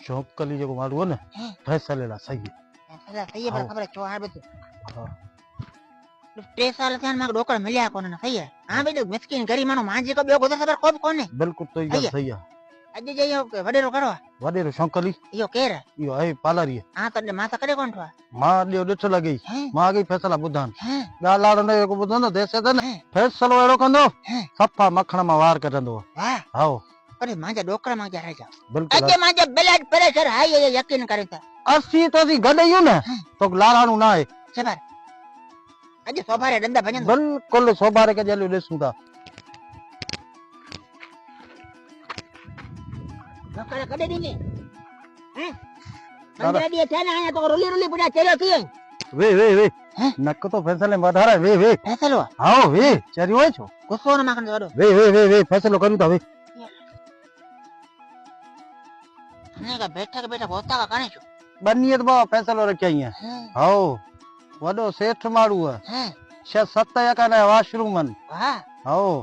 ચોકલી જેવો મારું ને ફેસલેલા સહી ફેસલા સહી પર ખબર છો આ બધું સ્પેશલ થન માં ડોકર મળ્યા કોને સહી હા બેડો મિસ્કીન ગરીમાનો માંજી કો બેગો તો ખબર કોબ કોને બિલકુલ તો ઈ સહી આજે જઈયો કે વડેરો કરવા વડેરો ચોકલી યો કેર યો આય પાલારી હા તો માતા કરે કોણ થવા માં દેવ દેઠ લાગી માં ગઈ ફેસલા બુધાન ગાલાડ ને એક બુધાન દેસે ને ફેસલો એરો કંદો સફા મખણા માં વાર કરંદો વાહ હાઓ અરે માંજા ડોકરા માં જા રાજા બિલકુલ આજે માંજા બ્લડ પ્રેશર હાઈ એ યકીન કરતા અસી તો થી ગડયું ને તો લારાનું ના સબર આજે સોભારે ડંડા ભજન બિલકુલ સોભારે કે જેલું દેસું તા ડોકરા કડે દીને મંદરા દી છે ને આયા તો રોલી રોલી પડ્યા ચેલો થી વે નક તો ફેસલે વધારે વે ફેસલો હાઓ વે ચરી હોય છો ગુસ્સો ન માખણ દોડો વે ફેસલો કર્યું તા વે ને કા બેઠા હોતા કા કાણે છો બનિયત બા ફેસલો રખ્યા અહીંયા હાઓ વડો શેઠ મારું હે 6-7 એકને વોશરૂમ મન વાહ હાઓ